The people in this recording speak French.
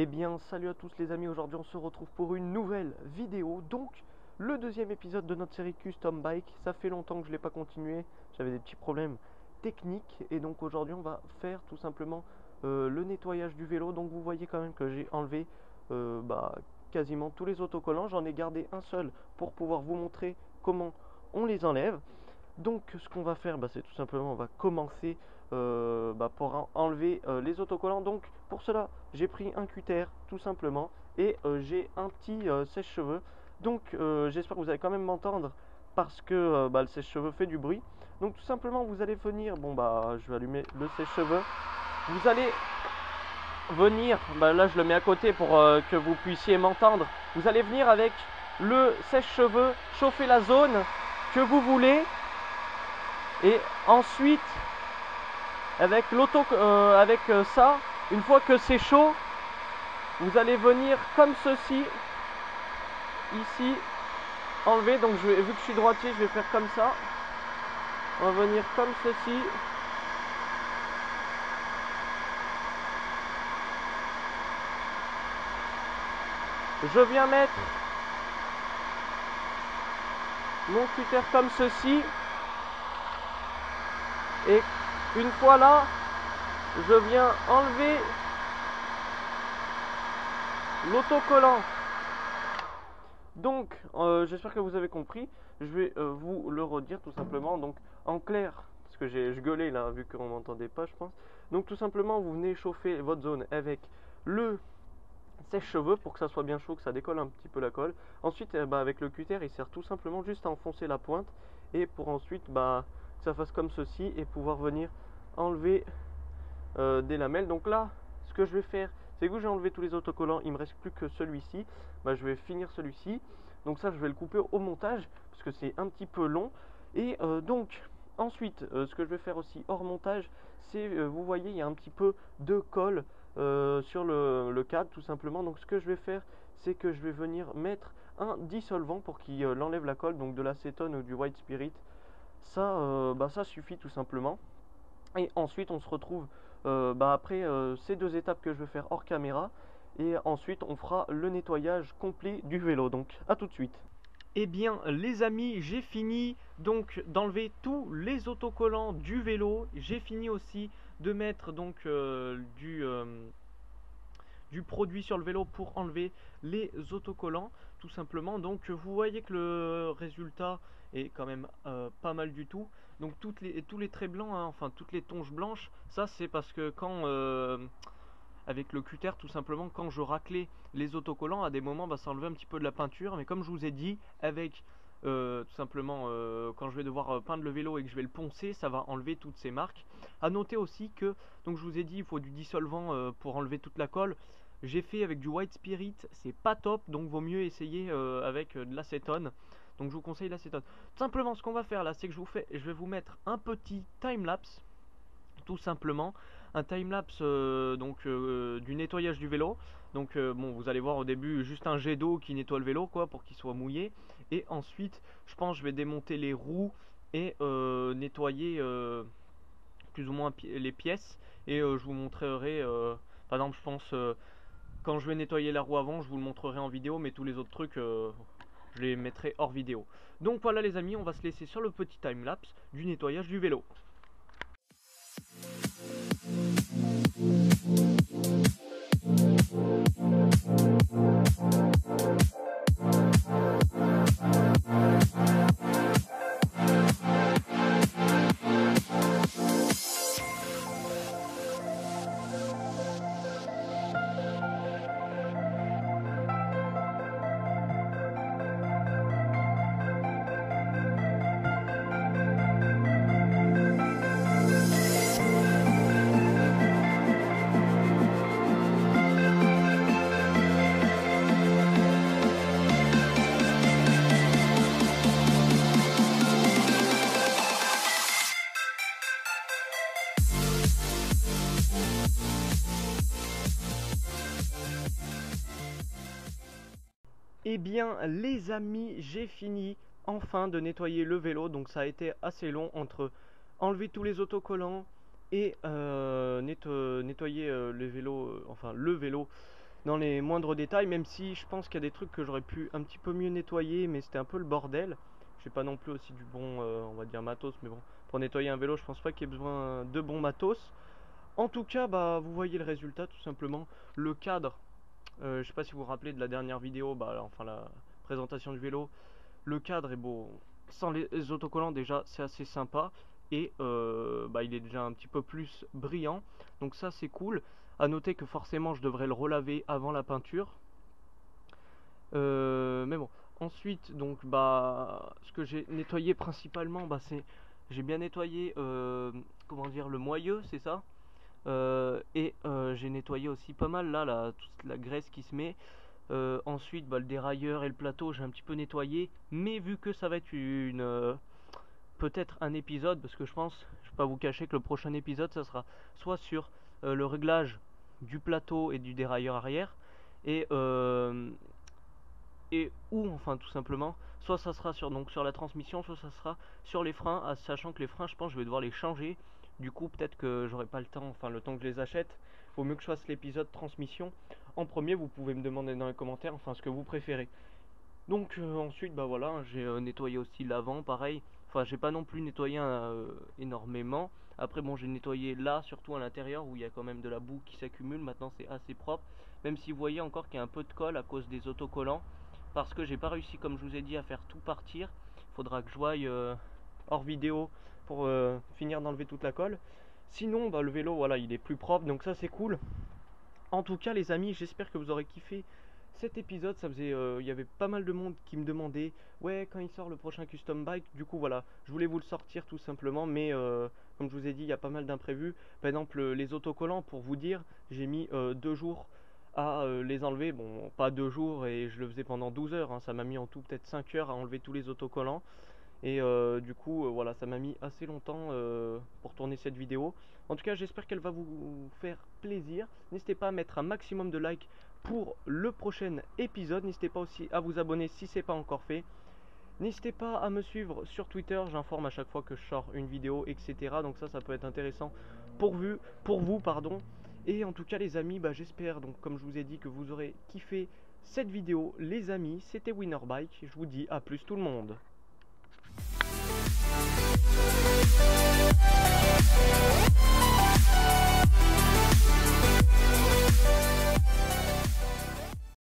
Eh bien, salut à tous les amis, aujourd'hui on se retrouve pour une nouvelle vidéo, donc le deuxième épisode de notre série Custom Bike. Ça fait longtemps que je ne l'ai pas continué, j'avais des petits problèmes techniques, et donc aujourd'hui on va faire tout simplement le nettoyage du vélo. Donc vous voyez quand même que j'ai enlevé quasiment tous les autocollants, j'en ai gardé un seul pour pouvoir vous montrer comment on les enlève. Donc ce qu'on va faire, c'est tout simplement on va commencer pour enlever les autocollants. Donc pour cela j'ai pris un cutter tout simplement, et j'ai un petit sèche-cheveux. Donc j'espère que vous allez quand même m'entendre, parce que le sèche-cheveux fait du bruit. Donc tout simplement vous allez venir, je vais allumer le sèche-cheveux. Vous allez venir, là je le mets à côté pour que vous puissiez m'entendre. Vous allez venir avec le sèche-cheveux chauffer la zone que vous voulez, et ensuite avec ça, une fois que c'est chaud, vous allez venir comme ceci, ici, enlever. Donc vu que je suis droitier, je vais faire comme ça. On va venir comme ceci. Je viens mettre mon cutter comme ceci, et une fois là, je viens enlever l'autocollant. Donc j'espère que vous avez compris. Je vais vous le redire tout simplement. Donc en clair, parce que je gueulais là vu qu'on m'entendait pas, je pense. Donc tout simplement vous venez chauffer votre zone avec le sèche-cheveux pour que ça soit bien chaud, que ça décolle un petit peu la colle. Ensuite avec le cutter, il sert tout simplement juste à enfoncer la pointe, et pour ensuite que ça fasse comme ceci et pouvoir venir enlever des lamelles. Donc là ce que je vais faire, c'est que j'ai enlevé tous les autocollants, il me reste plus que celui-ci. Je vais finir celui-ci, donc ça je vais le couper au montage parce que c'est un petit peu long. Et donc ensuite ce que je vais faire aussi hors montage, c'est vous voyez il y a un petit peu de colle sur le cadre tout simplement. Donc ce que je vais faire, c'est que je vais venir mettre un dissolvant pour qu'il enlève la colle, donc de l'acétone ou du white spirit. Ça suffit tout simplement. Et ensuite on se retrouve après ces deux étapes que je vais faire hors caméra, et ensuite on fera le nettoyage complet du vélo. Donc à tout de suite. Eh bien les amis, j'ai fini donc d'enlever tous les autocollants du vélo. J'ai fini aussi de mettre donc du produit sur le vélo pour enlever les autocollants tout simplement. Donc vous voyez que le résultat est quand même pas mal du tout. Donc tous les traits blancs, enfin toutes les tonches blanches, ça c'est parce que quand avec le cutter tout simplement, quand je raclais les autocollants, à des moments ça enlevait un petit peu de la peinture, mais comme je vous ai dit, avec tout simplement quand je vais devoir peindre le vélo et que je vais le poncer, ça va enlever toutes ces marques. À noter aussi que, donc je vous ai dit, il faut du dissolvant pour enlever toute la colle. J'ai fait avec du white spirit, c'est pas top, donc vaut mieux essayer avec de l'acétone. Donc je vous conseille l'acétone. Tout simplement ce qu'on va faire là, c'est que je vais vous mettre un petit time-lapse, tout simplement. Un time-lapse du nettoyage du vélo. Donc vous allez voir au début juste un jet d'eau qui nettoie le vélo pour qu'il soit mouillé. Et ensuite je pense que je vais démonter les roues et nettoyer plus ou moins les pièces. Et je vous montrerai par exemple, je pense quand je vais nettoyer la roue avant, je vous le montrerai en vidéo, mais tous les autres trucs je les mettrai hors vidéo. Donc voilà les amis, on va se laisser sur le petit time-lapse du nettoyage du vélo. Eh bien les amis, j'ai fini enfin de nettoyer le vélo. Donc ça a été assez long entre enlever tous les autocollants et nettoyer le vélo dans les moindres détails, même si je pense qu'il y a des trucs que j'aurais pu un petit peu mieux nettoyer, mais c'était un peu le bordel. J'ai pas non plus aussi du bon, on va dire matos, mais bon, pour nettoyer un vélo, je pense pas qu'il y ait besoin de bon matos. En tout cas, bah, vous voyez le résultat tout simplement. Le cadre, je sais pas si vous vous rappelez de la dernière vidéo, bah, enfin la présentation du vélo. Le cadre est beau, sans les autocollants déjà, c'est assez sympa. Et bah, il est déjà un petit peu plus brillant, donc ça c'est cool. À noter que forcément je devrais le relaver avant la peinture. Mais bon, ensuite donc bah ce que j'ai nettoyé principalement, bah c'est j'ai bien nettoyé comment dire, le moyeu, c'est ça. Et j'ai nettoyé aussi pas mal là toute la graisse qui se met. Ensuite bah, le dérailleur et le plateau j'ai un petit peu nettoyé, mais vu que ça va être une peut-être un épisode, parce que je pense, je vais pas vous cacher que le prochain épisode ça sera soit sur le réglage du plateau et du dérailleur arrière, et ou enfin tout simplement soit ça sera sur, donc, sur la transmission, soit ça sera sur les freins, sachant que les freins je pense je vais devoir les changer. Du coup peut-être que j'aurai pas le temps, enfin le temps que je les achète, vaut mieux que je fasse l'épisode transmission en premier. Vous pouvez me demander dans les commentaires enfin ce que vous préférez. Donc ensuite bah voilà, j'ai nettoyé aussi l'avant pareil. Enfin j'ai pas non plus nettoyé énormément. Après bon, j'ai nettoyé là surtout à l'intérieur où il y a quand même de la boue qui s'accumule. Maintenant c'est assez propre, même si vous voyez encore qu'il y a un peu de colle à cause des autocollants, parce que j'ai pas réussi, comme je vous ai dit, à faire tout partir. Faudra que je voie hors vidéo pour finir d'enlever toute la colle. Sinon bah le vélo voilà, il est plus propre, donc ça c'est cool. En tout cas les amis, j'espère que vous aurez kiffé cet épisode. Ça faisait, il y avait pas mal de monde qui me demandait ouais quand il sort le prochain custom bike. Du coup voilà, je voulais vous le sortir tout simplement, mais comme je vous ai dit, il y a pas mal d'imprévus. Par exemple les autocollants, pour vous dire, j'ai mis 2 jours à les enlever. Bon, pas 2 jours, et je le faisais pendant 12 heures, hein. Ça m'a mis en tout peut-être 5 heures à enlever tous les autocollants. Et du coup voilà, ça m'a mis assez longtemps pour tourner cette vidéo. En tout cas j'espère qu'elle va vous faire plaisir. N'hésitez pas à mettre un maximum de likes pour le prochain épisode. N'hésitez pas aussi à vous abonner si ce n'est pas encore fait. N'hésitez pas à me suivre sur Twitter, j'informe à chaque fois que je sors une vidéo, etc. Donc ça peut être intéressant pour vous, pardon. Et en tout cas les amis, bah, j'espère, donc comme je vous ai dit, que vous aurez kiffé cette vidéo. Les amis, c'était Winner Bike, je vous dis à plus tout le monde.